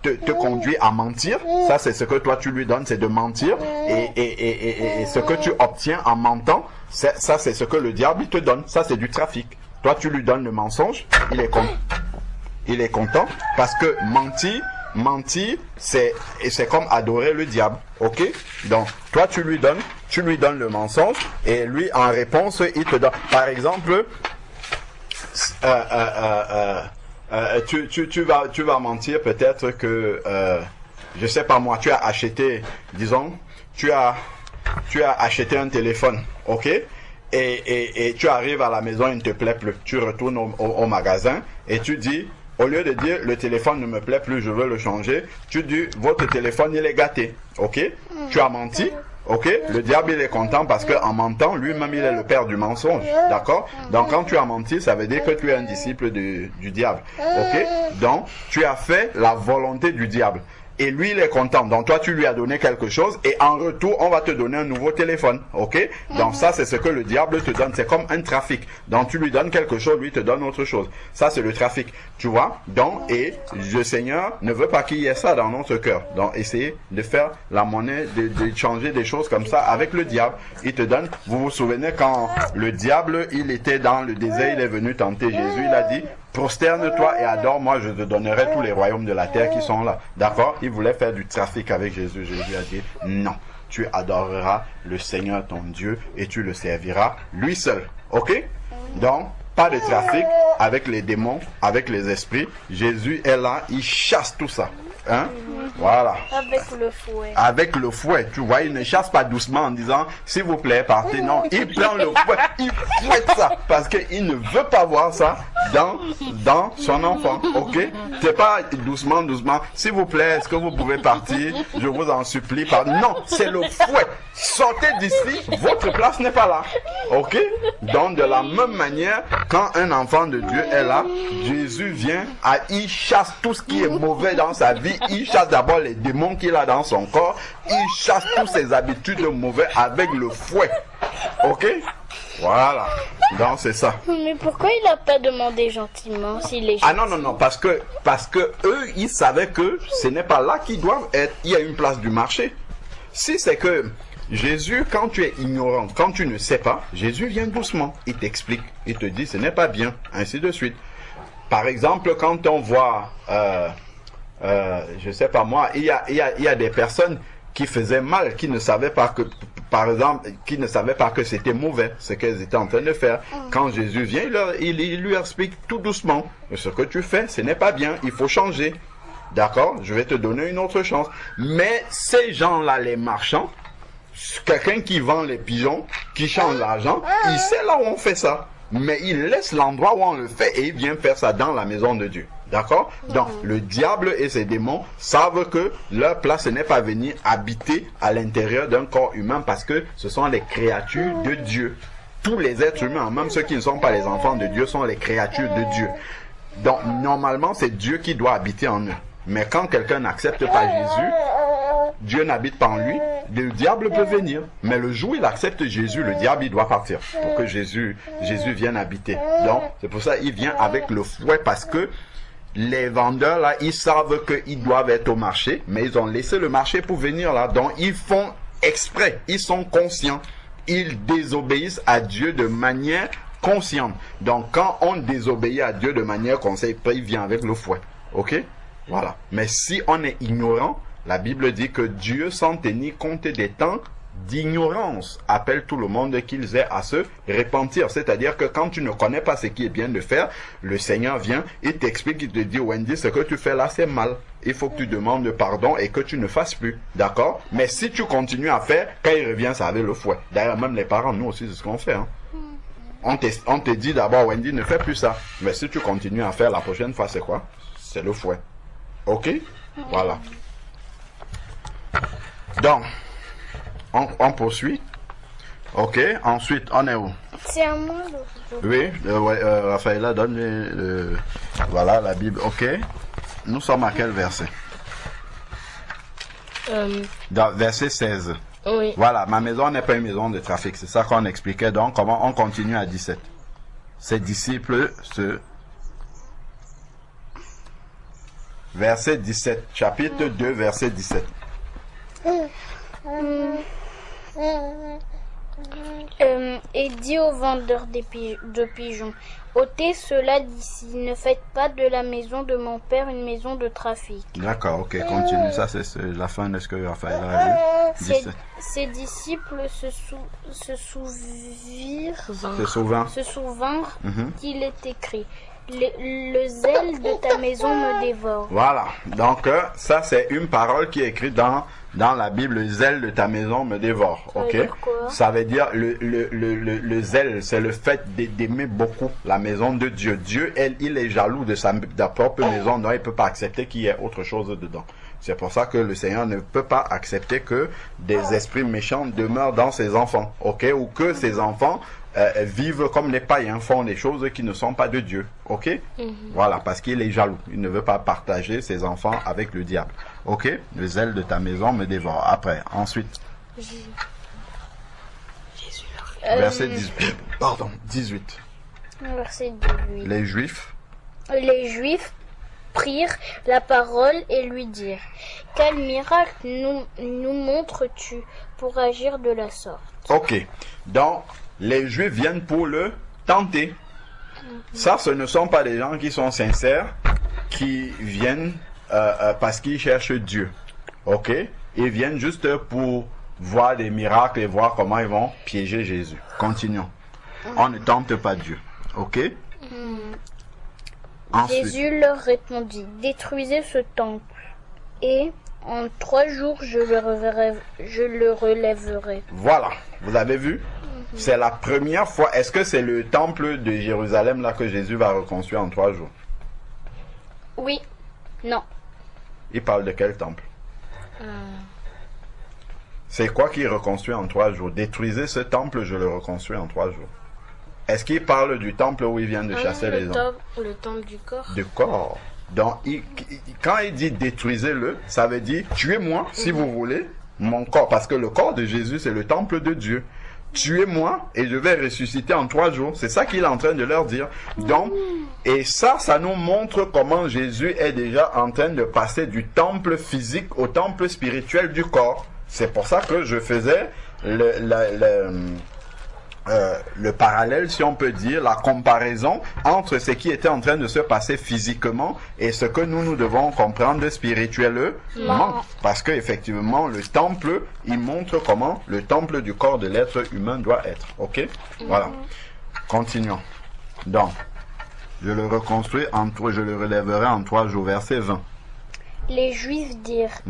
te conduire à mentir. Ça, c'est ce que toi, tu lui donnes, c'est de mentir. Et ce que tu obtiens en mentant, ça, c'est ce que le diable il te donne. Ça, c'est du trafic. Toi, tu lui donnes le mensonge, il est content parce que mentir, c'est comme adorer le diable. Ok? Donc, toi, tu lui donnes le mensonge et lui, en réponse, il te donne. Par exemple, tu vas mentir peut-être que, je sais pas moi, tu as acheté, disons, tu as acheté un téléphone, ok? Et tu arrives à la maison, il ne te plaît plus. Tu retournes au magasin et tu dis, au lieu de dire le téléphone ne me plaît plus, je veux le changer, tu dis votre téléphone il est gâté, ok? Tu as menti. Ok, le diable il est content parce que en mentant, lui-même il est le père du mensonge, d'accord? Donc quand tu as menti, ça veut dire que tu es un disciple du diable, ok? Donc tu as fait la volonté du diable. Et lui, il est content. Donc, toi, tu lui as donné quelque chose et en retour, on va te donner un nouveau téléphone. OK? Donc, ça, c'est ce que le diable te donne. C'est comme un trafic. Donc, tu lui donnes quelque chose, lui te donne autre chose. Ça, c'est le trafic. Tu vois? Donc, et le Seigneur ne veut pas qu'il y ait ça dans notre cœur. Donc, essayez de faire la monnaie, de changer des choses comme ça avec le diable. Il te donne. Vous vous souvenez quand le diable, il était dans le désert, il est venu tenter Jésus. Il a dit, prosterne-toi et adore-moi, je te donnerai tous les royaumes de la terre qui sont là. D'accord? Il voulait faire du trafic avec Jésus. Jésus a dit, non, tu adoreras le Seigneur ton Dieu et tu le serviras lui seul. Ok? Donc, pas de trafic avec les démons, avec les esprits. Jésus est là, il chasse tout ça. Hein? Voilà. Avec le fouet. Avec le fouet, tu vois, il ne chasse pas doucement en disant, s'il vous plaît, partez. Non, il prend le fouet, il fouette ça, parce qu'il ne veut pas voir ça dans son enfant, ok? C'est pas doucement, s'il vous plaît, est-ce que vous pouvez partir? Je vous en supplie, non, c'est le fouet. Sortez d'ici, votre place n'est pas là, ok? Donc, de la même manière, quand un enfant de Dieu est là, Jésus vient, il chasse tout ce qui est mauvais dans sa vie. Il chasse d'abord les démons qu'il a dans son corps. Il chasse toutes ses habitudes mauvaises avec le fouet. Ok? Voilà. Donc c'est ça. Mais pourquoi il n'a pas demandé gentiment s'il est gentil? Ah non, parce que eux, ils savaient que ce n'est pas là qu'ils doivent être. Il y a une place du marché. Si c'est que Jésus, quand tu es ignorant, quand tu ne sais pas, Jésus vient doucement. Il t'explique. Il te dit ce n'est pas bien. Ainsi de suite. Par exemple, quand on voit... je sais pas moi, il y a des personnes qui faisaient mal, qui ne savaient pas que, par exemple, qui ne savaient pas que c'était mauvais, ce qu'elles étaient en train de faire. Quand Jésus vient, il lui explique tout doucement, ce que tu fais, ce n'est pas bien, il faut changer. D'accord? Je vais te donner une autre chance. Mais ces gens-là, les marchands, quelqu'un qui vend les pigeons, qui change l'argent, il sait là où on fait ça. Mais il laisse l'endroit où on le fait et il vient faire ça dans la maison de Dieu. D'accord? Donc, le diable et ses démons savent que leur place n'est pas venir habiter à l'intérieur d'un corps humain parce que ce sont les créatures de Dieu. Tous les êtres humains, même ceux qui ne sont pas les enfants de Dieu, sont les créatures de Dieu. Donc, normalement, c'est Dieu qui doit habiter en eux. Mais quand quelqu'un n'accepte pas Jésus, Dieu n'habite pas en lui, le diable peut venir. Mais le jour où il accepte Jésus, le diable, il doit partir pour que Jésus vienne habiter. Donc, c'est pour ça qu'il vient avec le fouet parce que les vendeurs, là, ils savent qu'ils doivent être au marché, mais ils ont laissé le marché pour venir là. Donc, ils font exprès, ils sont conscients. Ils désobéissent à Dieu de manière consciente. Donc, quand on désobéit à Dieu de manière consciente, il vient avec le fouet. Ok? Voilà. Mais si on est ignorant, la Bible dit que Dieu, sans tenir compte des temps d'ignorance, appelle tout le monde qu'ils aient à se repentir. C'est-à-dire que quand tu ne connais pas ce qui est bien de faire, le Seigneur vient, il t'explique, il te dit, Wendy, ce que tu fais là, c'est mal. Il faut que tu demandes pardon et que tu ne fasses plus. D'accord? Mais si tu continues à faire, quand il revient, ça avec le fouet. D'ailleurs, même les parents, nous aussi, c'est ce qu'on fait. Hein? On te dit d'abord, Wendy, ne fais plus ça. Mais si tu continues à faire la prochaine fois, c'est quoi? C'est le fouet. Ok? Voilà. Donc, on poursuit. Ok, ensuite, on est où? C'est à moi. Oui, Raphaëla, donne voilà, la Bible. Ok. Nous sommes à quel verset? Dans verset 16. Oui. Voilà, ma maison n'est pas une maison de trafic. C'est ça qu'on expliquait. Donc, comment on continue à 17. Ses disciples Verset 17. Chapitre 2, verset 17. Et dit aux vendeurs de pigeons, ôtez cela d'ici, ne faites pas de la maison de mon père une maison de trafic. D'accord, ok, continue. Ça, c'est la fin de ce que Raphaël a lu. 17. Ses disciples se souvinrent qu'il est écrit, le zèle de ta maison me dévore. Voilà, donc ça c'est une parole qui est écrite dans la Bible, le zèle de ta maison me dévore, ok? Ça veut dire le zèle, c'est le fait d'aimer beaucoup la maison de Dieu. Dieu, il est jaloux de sa propre maison, donc il ne peut pas accepter qu'il y ait autre chose dedans. C'est pour ça que le Seigneur ne peut pas accepter que des esprits méchants demeurent dans ses enfants, ok? Ou que ses enfants vivent comme les païens, font des choses qui ne sont pas de Dieu, ok? Voilà, parce qu'il est jaloux. Il ne veut pas partager ses enfants avec le diable, ok? Le zèle de ta maison me dévore. Après, ensuite. Verset 18. Pardon, 18. Verset 18. Les Juifs prirent la parole et lui dirent, quel miracle nous montres-tu pour agir de la sorte? Ok, donc les Juifs viennent pour le tenter. Ça, ce ne sont pas des gens qui sont sincères, qui viennent parce qu'ils cherchent Dieu. Ok, ils viennent juste pour voir des miracles et voir comment ils vont piéger Jésus. Continuons. On ne tente pas Dieu. Ok. Ensuite. Jésus leur répondit, détruisez ce temple et en 3 jours je le relèverai. Voilà, vous avez vu? C'est la première fois. Est-ce que c'est le temple de Jérusalem là que Jésus va reconstruire en 3 jours? Oui. Non. Il parle de quel temple? C'est quoi qu'il reconstruit en 3 jours? Détruisez ce temple, je le reconstruis en 3 jours. Est-ce qu'il parle du temple où il vient de chasser les gens? Le temple du corps. Du corps. Donc, quand il dit détruisez-le, ça veut dire tuez-moi, si vous voulez, mon corps. Parce que le corps de Jésus, c'est le temple de Dieu. Tuez-moi et je vais ressusciter en 3 jours. C'est ça qu'il est en train de leur dire. Donc, et ça nous montre comment Jésus est déjà en train de passer du temple physique au temple spirituel du corps. C'est pour ça que je faisais le parallèle, si on peut dire, la comparaison entre ce qui était en train de se passer physiquement et ce que nous devons comprendre spirituellement. Parce que effectivement, le temple, il montre comment le temple du corps de l'être humain doit être. Ok? Voilà. Continuons. Donc, je le relèverai en 3 jours. Verset 20. Les Juifs dirent,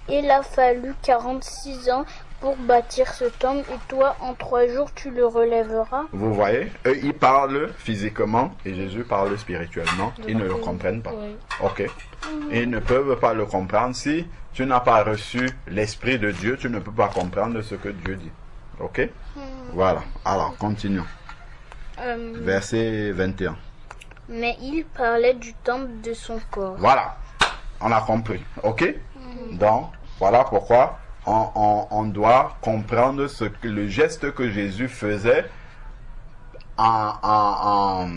il a fallu 46 ans pour bâtir ce temple et toi en 3 jours tu le relèveras. Vous voyez, eux ils parlent physiquement et Jésus parle spirituellement. Ils ne le comprennent pas. Oui. Ok. Ils ne peuvent pas le comprendre. Si tu n'as pas reçu l'Esprit de Dieu, tu ne peux pas comprendre ce que Dieu dit. Ok. Voilà. Alors continuons. Verset 21. Mais il parlait du temple de son corps. Voilà. On a compris. Ok. Donc voilà pourquoi on doit comprendre le geste que Jésus faisait en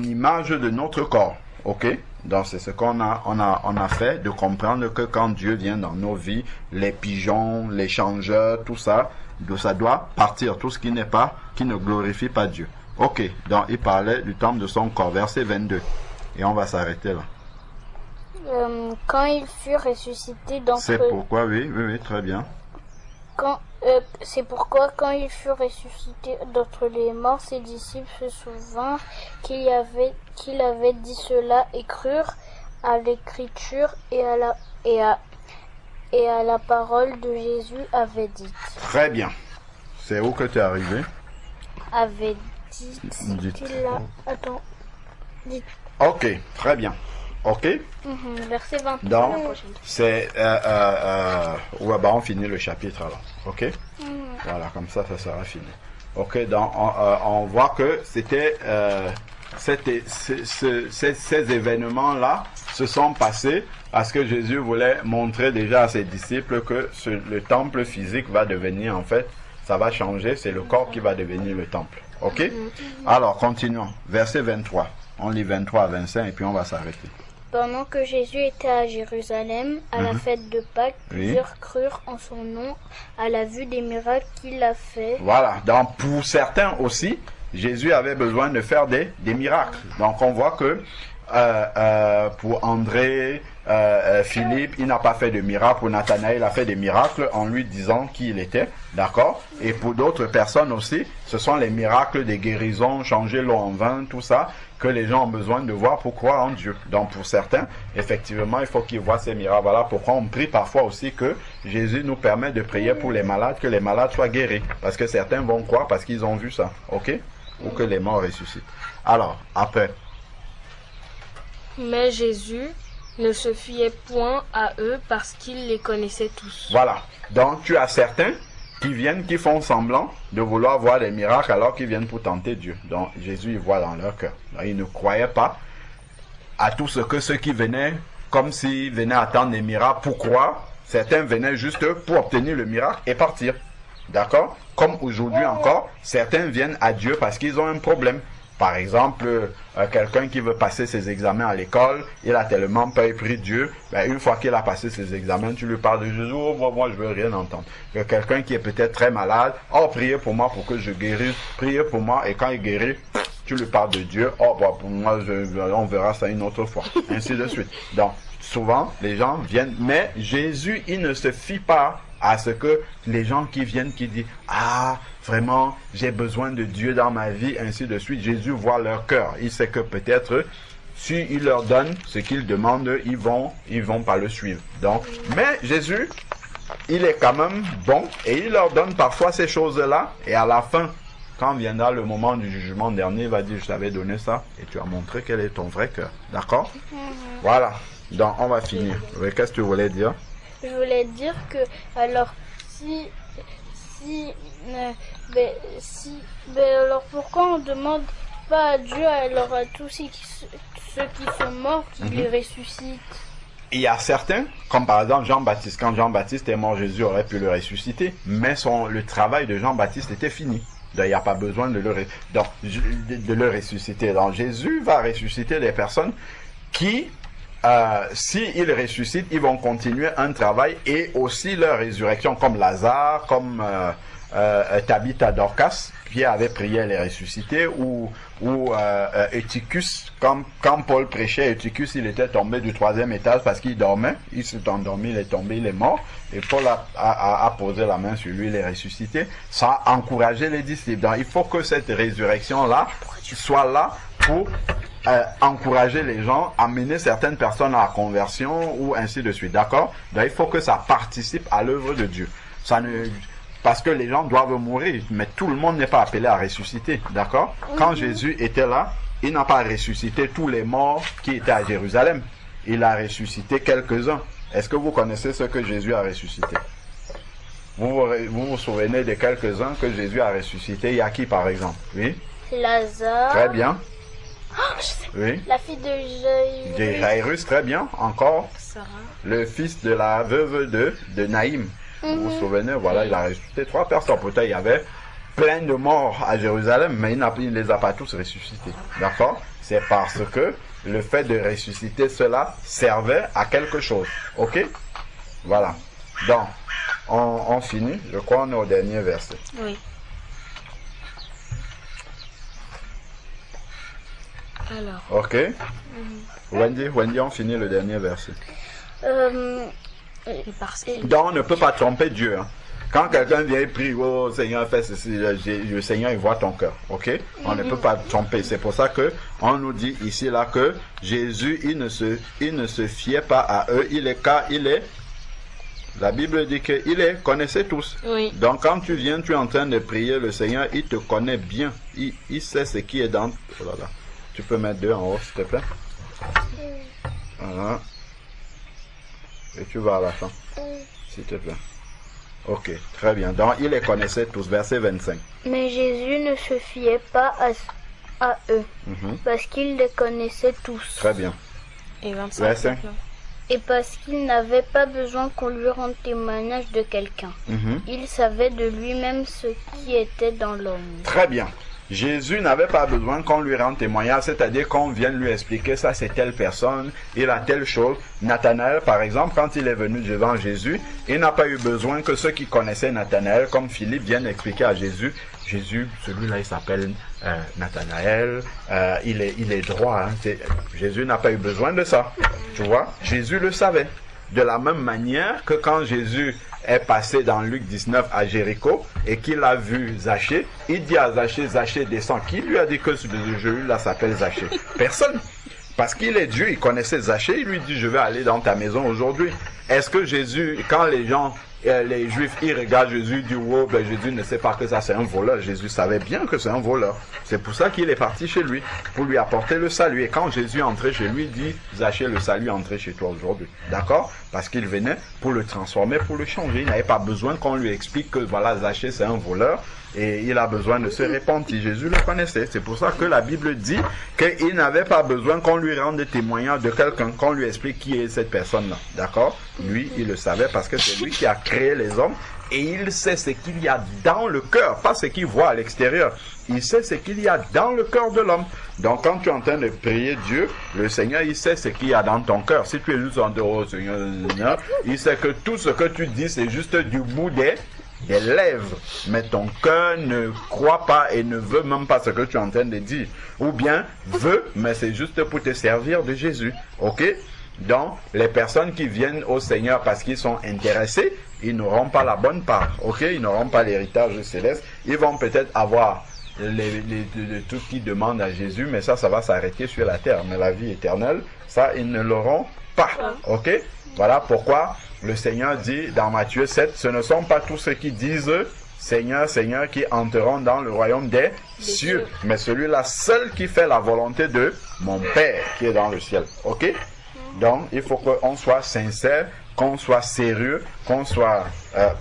image de notre corps. Ok? Donc c'est ce qu'on a fait, de comprendre que quand Dieu vient dans nos vies, les pigeons, les changeurs, tout ça, ça doit partir, tout ce qui ne glorifie pas Dieu. Ok, donc il parlait du temple de son corps, verset 22. Et on va s'arrêter là. Quand il fut ressuscité d'entre... C'est pourquoi, oui, très bien. C'est pourquoi, quand il fut ressuscité d'entre les morts, ses disciples se souvinrent qu'il avait dit cela et crurent à l'écriture et à la parole de Jésus avait dit. Très bien. C'est où que tu es arrivé? avait dit qu'il a... Attends. Dites. Ok, très bien. Ok. Verset 23. Donc, la prochaine. c'est... ouais, bah on finit le chapitre alors. Ok. Voilà, comme ça sera fini. Ok, donc on voit que c'était... ces événements-là se sont passés parce que Jésus voulait montrer déjà à ses disciples que le temple physique va devenir, en fait, ça va changer, c'est le corps qui va devenir le temple. Ok? Alors, continuons. Verset 23. On lit 23 à 25 et puis on va s'arrêter. Pendant que Jésus était à Jérusalem, à la fête de Pâques, plusieurs crurent en son nom à la vue des miracles qu'il a fait. Voilà, donc pour certains aussi, Jésus avait besoin de faire des miracles. Donc on voit que pour André, Philippe, il n'a pas fait de miracle. Pour Nathanaël, il a fait des miracles en lui disant qui il était. D'accord? Et pour d'autres personnes aussi, ce sont les miracles des guérisons, changer l'eau en vin, tout ça, que les gens ont besoin de voir pour croire en Dieu. Donc pour certains, effectivement, il faut qu'ils voient ces miracles. Voilà pourquoi on prie parfois aussi que Jésus nous permet de prier pour les malades, que les malades soient guéris. Parce que certains vont croire parce qu'ils ont vu ça. Ok? Ou que les morts ressuscitent. Alors, après. Mais Jésus ne se fiait point à eux parce qu'il les connaissait tous. Voilà. Donc tu as certains qui viennent, qui font semblant de vouloir voir des miracles alors qu'ils viennent pour tenter Dieu. Donc Jésus, il voit dans leur cœur. Donc, ils ne croyaient pas à tout ce que ceux qui venaient, comme s'ils venaient attendre des miracles pour croire. Certains venaient juste pour obtenir le miracle et partir. D'accord? Comme aujourd'hui encore, certains viennent à Dieu parce qu'ils ont un problème. Par exemple, quelqu'un qui veut passer ses examens à l'école, il a tellement peur et prie Dieu, ben, une fois qu'il a passé ses examens, tu lui parles de Jésus, oh, moi je veux rien entendre. Quelqu'un qui est peut-être très malade, oh priez pour moi pour que je guérisse, priez pour moi, et quand il guérit, tu lui parles de Dieu, oh bah, pour moi on verra ça une autre fois, ainsi de suite. Donc souvent les gens viennent, mais Jésus il ne se fie pas à ce que les gens qui viennent qui disent ah vraiment j'ai besoin de Dieu dans ma vie, ainsi de suite. Jésus voit leur cœur, il sait que peut-être si il leur donne ce qu'ils demandent, ils vont pas le suivre. Donc mais Jésus il est quand même bon et il leur donne parfois ces choses là, et à la fin quand viendra le moment du jugement dernier, il va dire je t'avais donné ça et tu as montré quel est ton vrai cœur. D'accord? Voilà, donc on va finir. Oui, qu'est-ce que tu voulais dire? Je voulais dire que, alors, alors pourquoi on ne demande pas à Dieu, alors à tous ceux qui sont morts, qu'il les ressuscite? Il y a certains, comme par exemple Jean-Baptiste. Quand Jean-Baptiste est mort, Jésus aurait pu le ressusciter, mais le travail de Jean-Baptiste était fini. Donc, il n'y a pas besoin de le ressusciter. Donc Jésus va ressusciter des personnes qui... s'ils ressuscitent, ils vont continuer un travail et aussi leur résurrection, comme Lazare, comme Tabitha Dorcas, qui avait prié, elle est ressuscitée, ou Eutychus, quand Paul prêchait, Eutychus, il était tombé du 3e étage parce qu'il dormait, il s'est endormi, il est tombé, il est mort, et Paul a posé la main sur lui, il est ressuscité. Ça a encouragé les disciples. Donc il faut que cette résurrection-là soit là pour encourager les gens, amener certaines personnes à la conversion ou ainsi de suite, d'accord? Donc il faut que ça participe à l'œuvre de Dieu. Parce que les gens doivent mourir, mais tout le monde n'est pas appelé à ressusciter, d'accord? Quand Jésus était là, il n'a pas ressuscité tous les morts qui étaient à Jérusalem. Il a ressuscité quelques-uns. Est-ce que vous connaissez ce que Jésus a ressuscité? Vous vous souvenez de quelques-uns que Jésus a ressuscité? Il y a qui par exemple? Oui? Lazare. Très bien. Oh, je sais. Oui. La fille de Jairus, très bien. Encore. Sarah. Le fils de la veuve de Naïm. Vous vous souvenez, voilà, il a ressuscité 3 personnes. Peut-être il y avait plein de morts à Jérusalem, mais il ne les a pas tous ressuscités. D'accord? C'est parce que le fait de ressusciter cela servait à quelque chose. Ok? Voilà. Donc, on finit. Je crois qu'on est au dernier verset. Oui. Alors. Ok? Wendy, on finit le dernier verset. Donc, on ne peut pas tromper Dieu. Hein. Quand quelqu'un vient et prie, oh Seigneur, fais ceci, le Seigneur, il voit ton cœur. Ok? On ne peut pas tromper. C'est pour ça que on nous dit ici, là, que Jésus, il ne se fiait pas à eux. Il est La Bible dit qu'il les connaissait tous. Oui. Donc quand tu viens, tu es en train de prier, le Seigneur, il te connaît bien. Il sait ce qui est dans... Oh là là. Tu peux mettre 2 en haut, s'il te plaît. Voilà. Et tu vas à la fin, s'il te plaît. Ok, très bien. Donc il les connaissait tous. Verset 25. Mais Jésus ne se fiait pas à eux, parce qu'il les connaissait tous. Très bien. Et 25. Verset. maintenant. Et parce qu'il n'avait pas besoin qu'on lui rende témoignage de quelqu'un. Il savait de lui-même ce qui était dans l'homme. Très bien. Jésus n'avait pas besoin qu'on lui rende témoignage, c'est-à-dire qu'on vienne lui expliquer ça c'est telle personne, il a telle chose. Nathanaël, par exemple, quand il est venu devant Jésus, il n'a pas eu besoin que ceux qui connaissaient Nathanaël, comme Philippe, viennent expliquer à Jésus, celui-là il s'appelle Nathanaël, il est droit. Hein, Jésus n'a pas eu besoin de ça. Tu vois, Jésus le savait. De la même manière que quand Jésus est passé dans Luc 19 à Jéricho et qu'il a vu Zachée, il dit à Zachée, Zachée descend. Qui lui a dit que celui-là s'appelle Zachée? Personne. Parce qu'il est Dieu, il connaissait Zachée, il lui dit je vais aller dans ta maison aujourd'hui. Est-ce que Jésus, quand les Juifs, ils regardent Jésus, ils disent wow, ben Jésus ne sait pas que ça c'est un voleur. Jésus savait bien que c'est un voleur. C'est pour ça qu'il est parti chez lui, pour lui apporter le salut. Et quand Jésus est entré chez lui, il dit Zachée, le salut est entré chez toi aujourd'hui. D'accord? Parce qu'il venait pour le transformer, pour le changer. Il n'avait pas besoin qu'on lui explique que voilà, Zachée c'est un voleur. Et il a besoin de se repentir. Jésus le connaissait. C'est pour ça que la Bible dit qu'il n'avait pas besoin qu'on lui rende témoignage de quelqu'un, qu'on lui explique qui est cette personne-là. D'accord? Lui, il le savait parce que c'est lui qui a créé les hommes et il sait ce qu'il y a dans le cœur, pas ce qu'il voit à l'extérieur. Il sait ce qu'il y a dans le cœur de l'homme. Donc quand tu es en train de prier Dieu, le Seigneur, il sait ce qu'il y a dans ton cœur. Si tu es juste en dehors, Seigneur, il sait que tout ce que tu dis, c'est juste du bout des lèvres, mais ton cœur ne croit pas et ne veut même pas ce que tu es en train de dire, ou bien veut, mais c'est juste pour te servir de Jésus. Ok? Donc les personnes qui viennent au Seigneur parce qu'ils sont intéressés, ils n'auront pas la bonne part. Ok? Ils n'auront pas l'héritage céleste. Ils vont peut-être avoir tout ce qu'ils demandent à Jésus, mais ça va s'arrêter sur la terre. Mais la vie éternelle, ça ils ne l'auront pas. Ok? Voilà pourquoi le Seigneur dit dans Matthieu 7, ce ne sont pas tous ceux qui disent Seigneur, Seigneur qui entreront dans le royaume des cieux, mais celui-là seul qui fait la volonté de mon Père qui est dans le ciel. Ok? Donc il faut qu'on soit sincère, qu'on soit sérieux, qu'on soit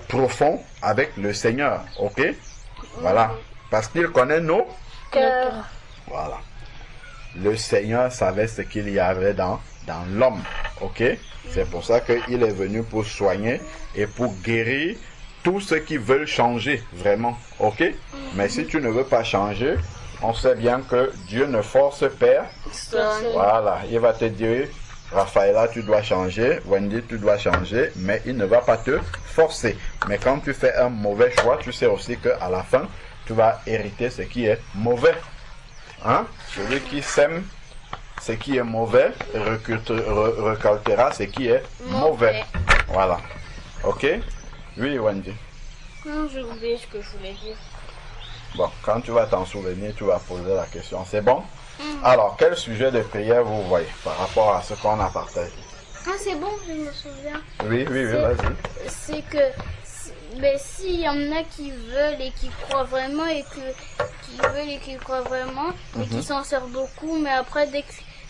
profond avec le Seigneur. Ok? Voilà. Parce qu'il connaît nos Cœur. Voilà. Le Seigneur savait ce qu'il y avait dans l'homme. Ok? C'est pour ça qu'il est venu pour soigner et pour guérir tous ceux qui veulent changer, vraiment. Ok? Mais si tu ne veux pas changer, on sait bien que Dieu ne force personne. Voilà. Il va te dire, Raphaëla, tu dois changer. Wendy, tu dois changer. Mais il ne va pas te forcer. Mais quand tu fais un mauvais choix, tu sais aussi qu'à la fin, tu vas hériter ce qui est mauvais. Hein? Celui qui sème ce qui est mauvais récoltera ce qui est mauvais. Voilà. Ok? Oui, Wendy. Non, j'ai oublié ce que je voulais dire. Bon, quand tu vas t'en souvenir, tu vas poser la question. C'est bon? Alors, quel sujet de prière vous voyez par rapport à ce qu'on a partagé? Ah, c'est bon, je me souviens. Oui, vas-y. C'est que mais s'il y en a qui veulent et qui croient vraiment et qui s'en servent beaucoup, mais après dès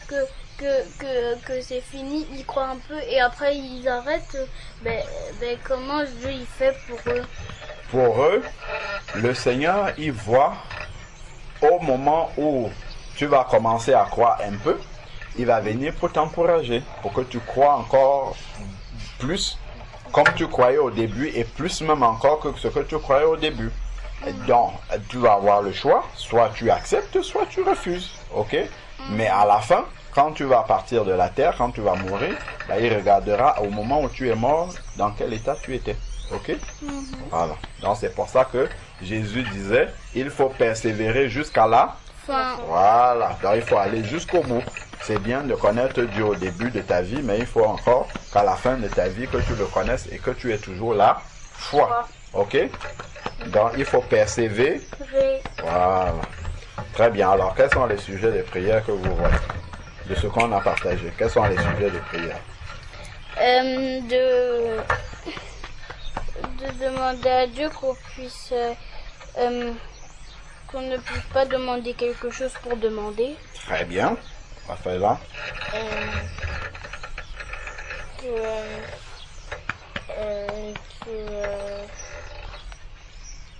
que c'est fini, ils croient un peu et après ils arrêtent, comment Dieu il fait pour eux? Pour eux, le Seigneur, il voit au moment où tu vas commencer à croire un peu, il va venir pour t'encourager, pour que tu crois encore plus comme tu croyais au début et plus même encore que ce que tu croyais au début. Donc, tu vas avoir le choix, soit tu acceptes, soit tu refuses. Ok? Mais à la fin, quand tu vas partir de la terre, quand tu vas mourir, il regardera au moment où tu es mort, dans quel état tu étais. Ok? Voilà. Donc, c'est pour ça que Jésus disait, il faut persévérer jusqu'à la fin. Voilà. Donc, il faut aller jusqu'au bout. C'est bien de connaître Dieu au début de ta vie, mais il faut encore qu'à la fin de ta vie, que tu le connaisses et que tu aies toujours la foi. Ok? Donc, il faut persévérer. Voilà. Très bien. Alors, quels sont les sujets de prière que vous voyez de ce qu'on a partagé? Quels sont les sujets de prière? de demander à Dieu qu'on puisse, qu'on ne puisse pas demander quelque chose pour demander. Très bien. Raphaëla.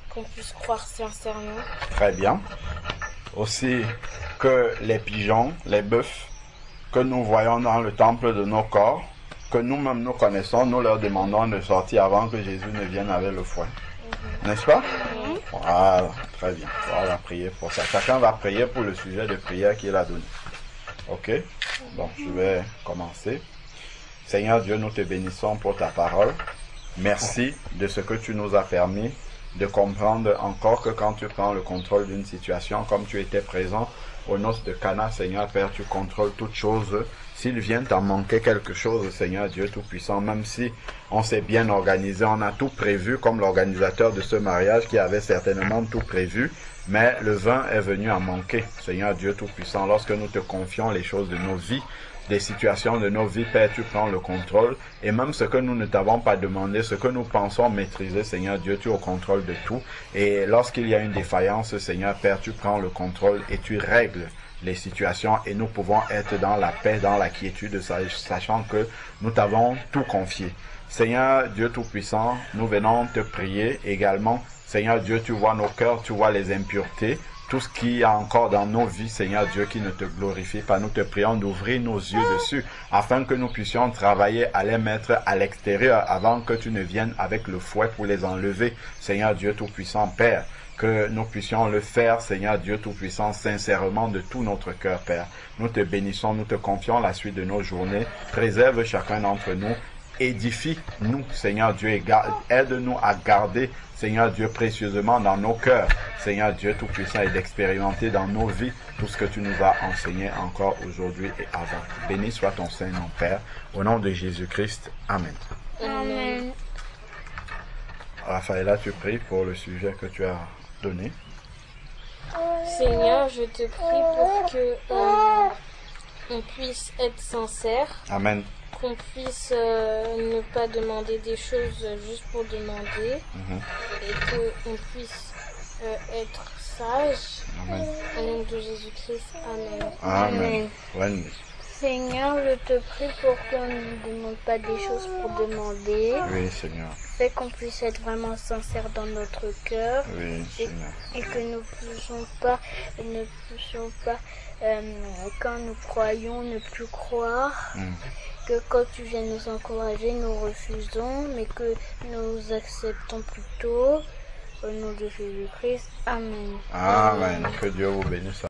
Qu'on puisse croire sincèrement. Très bien. Aussi que les pigeons, les bœufs que nous voyons dans le temple de nos corps, que nous-mêmes nous connaissons, nous leur demandons de sortir avant que Jésus ne vienne avec le fouet. N'est-ce pas? Voilà, très bien. On va prier pour ça. Chacun va prier pour le sujet de prière qu'il a donné. Ok? Donc, je vais commencer. Seigneur Dieu, nous te bénissons pour ta parole. Merci de ce que tu nous as permis de comprendre encore que quand tu prends le contrôle d'une situation, comme tu étais présent aux noces de Cana, Seigneur Père, tu contrôles toutes choses. S'il vient t'en manquer quelque chose, Seigneur Dieu Tout-Puissant, même si on s'est bien organisé, on a tout prévu, comme l'organisateur de ce mariage qui avait certainement tout prévu, mais le vin est venu à manquer, Seigneur Dieu Tout-Puissant. Lorsque nous te confions les choses de nos vies, des situations de nos vies, Père, tu prends le contrôle, et même ce que nous ne t'avons pas demandé, ce que nous pensons maîtriser, Seigneur Dieu, tu es au contrôle de tout, et lorsqu'il y a une défaillance, Seigneur Père, tu prends le contrôle et tu règles les situations, et nous pouvons être dans la paix, dans la quiétude, sachant que nous t'avons tout confié. Seigneur Dieu Tout-Puissant, nous venons te prier également. Seigneur Dieu, tu vois nos cœurs, tu vois les impuretés, tout ce qu'il y a encore dans nos vies, Seigneur Dieu, qui ne te glorifie pas. Nous te prions d'ouvrir nos yeux dessus, afin que nous puissions travailler à les mettre à l'extérieur, avant que tu ne viennes avec le fouet pour les enlever. Seigneur Dieu Tout-Puissant, Père, que nous puissions le faire, Seigneur Dieu Tout-Puissant, sincèrement de tout notre cœur, Père. Nous te bénissons, nous te confions la suite de nos journées. Préserve chacun d'entre nous. Édifie-nous, Seigneur Dieu, et aide-nous à garder, Seigneur Dieu, précieusement dans nos cœurs, Seigneur Dieu Tout-Puissant, et d'expérimenter dans nos vies tout ce que tu nous as enseigné encore aujourd'hui et avant. Béni soit ton Saint-Nom, Père, au nom de Jésus-Christ. Amen. Amen. Raphaëla, tu pries pour le sujet que tu as donné. Seigneur, je te prie pour que on puisse être sincère. Amen. Qu'on puisse ne pas demander des choses juste pour demander. Et qu'on puisse être sage. Amen. Au nom de Jésus-Christ. Amen. Amen. Amen. Seigneur, je te prie pour qu'on ne nous demande pas des choses pour demander. Oui, Seigneur. Fais qu'on puisse être vraiment sincère dans notre cœur. Oui, Seigneur. Et que nous ne puissions pas, quand nous croyons, ne plus croire. Que quand tu viens nous encourager, nous refusons, mais que nous acceptons plutôt. Au nom de Jésus-Christ. Amen. Amen. Que Dieu vous bénisse.